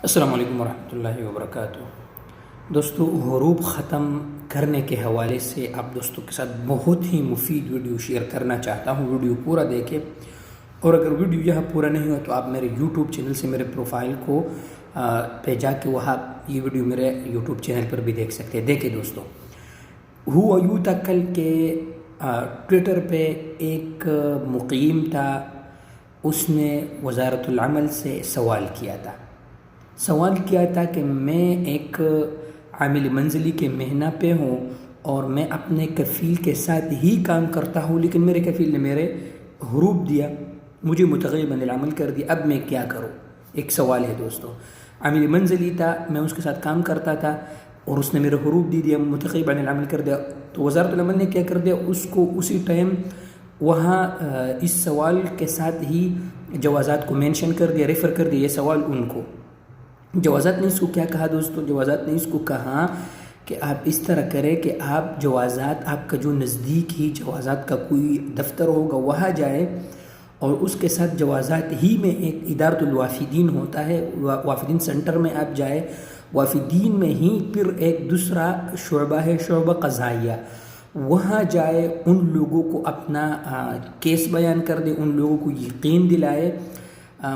السلام علیکم ورحمۃ اللہ وبرکاتہ۔ دوستو، حروف ختم کرنے کے حوالے سے آپ دوستوں کے ساتھ بہت ہی مفید ویڈیو شیئر کرنا چاہتا ہوں۔ ویڈیو پورا دیکھیں، اور اگر ویڈیو یہاں پورا نہیں ہوا تو آپ میرے یوٹیوب چینل سے میرے پروفائل کو پہ جا کے وہاں یہ ویڈیو میرے یوٹیوب چینل پر بھی دیکھ سکتے ہیں۔ دیکھیں دوستو، ہوا یوں تھا کل کے ٹویٹر پہ ایک مقیم تھا، اس نے وزارت العمل سے سوال کیا تھا کہ میں ایک عامل منزلی کے مہنہ پہ ہوں اور میں اپنے کفیل کے ساتھ ہی کام کرتا ہوں، لیکن میرے کفیل نے میرے حروف دیا، مجھے متغیر عن العمل کر دیا، اب میں کیا کروں؟ ایک سوال ہے دوستو۔ عامل منزلی تھا، میں اس کے ساتھ کام کرتا تھا اور اس نے میرے حروف دیا، متغیر عن العمل کر دیا، تو وزارت العمل نے کیا کر دیا، اس کو اسی ٹائم وہاں اس سوال کے ساتھ ہی جوازات کو مینشن کر دیا، ریفر کر دیا یہ سوال ان کو۔ جوازات نے اس کو کیا کہا دوستو؟ جوازات نے اس کو کہا کہ آپ اس طرح کریں کہ آپ جوازات، آپ کا جو نزدیک ہی جوازات کا کوئی دفتر ہوگا وہاں جائے، اور اس کے ساتھ جوازات ہی میں ایک ادارۃ الوافدین ہوتا ہے، وافدین سنٹر میں آپ جائے، وافدین میں ہی پھر ایک دوسرا شعبہ ہے، شعبہ قضائیہ، وہاں جائے، ان لوگوں کو اپنا کیس بیان کر دے، ان لوگوں کو یقین دلائے،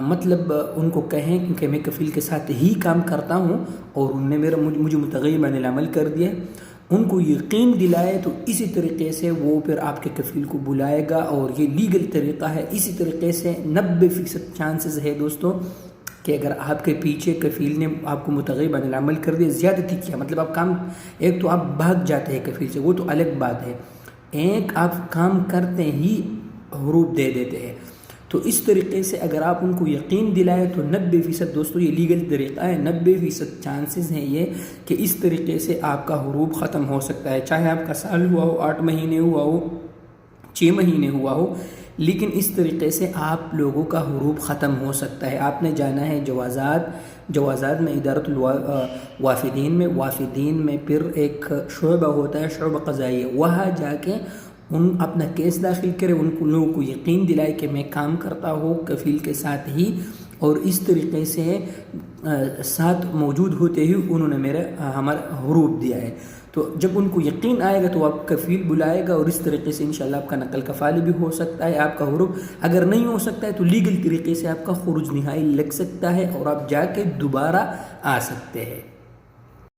مطلب ان کو کہیں کہ میں کفیل کے ساتھ ہی کام کرتا ہوں اور انہوں نے مجھے متغیر عن العمل کر دیا، ان کو یقین دلائے، تو اسی طریقے سے وہ پھر آپ کے کفیل کو بلائے گا، اور یہ لیگل طریقہ ہے۔ اسی طریقے سے 90% چانسز ہے دوستو کہ اگر آپ کے پیچھے کفیل نے آپ کو متغیر عن العمل کر دیا، زیادتی کیا، مطلب آپ کام، ایک تو آپ بھاگ جاتے ہیں کفیل سے، وہ تو الگ بات ہے، ایک آپ کام کرتے ہی حروف دے دیتے ہیں، تو اس طریقے سے اگر آپ ان کو یقین دلائے تو 90% دوستو یہ لیگل طریقہ ہے، 90% چانسز ہیں یہ کہ اس طریقے سے آپ کا حروف ختم ہو سکتا ہے، چاہے آپ کا سال ہوا ہو، 8 مہینے ہوا ہو، 6 مہینے ہوا ہو، لیکن اس طریقے سے آپ لوگوں کا حروف ختم ہو سکتا ہے۔ آپ نے جانا ہے جوازات میں، ادارۃ وافدین میں پھر ایک شعبہ ہوتا ہے، شعبہ قضائیہ، وہاں جا کے اپنا کیس داخل کرے، ان کو لوگوں کو یقین دلائے کہ میں کام کرتا ہوں کفیل کے ساتھ ہی، اور اس طریقے سے ساتھ موجود ہوتے ہی انہوں نے ہمارا حروف دیا ہے، تو جب ان کو یقین آئے گا تو آپ کفیل بلائے گا، اور اس طریقے سے انشاءاللہ آپ کا نقل کفالی بھی ہو سکتا ہے، آپ کا حروف اگر نہیں ہو سکتا ہے تو لیگل طریقے سے آپ کا خروج نہائی لگ سکتا ہے، اور آپ جا کے دوبارہ آ سکتے ہیں۔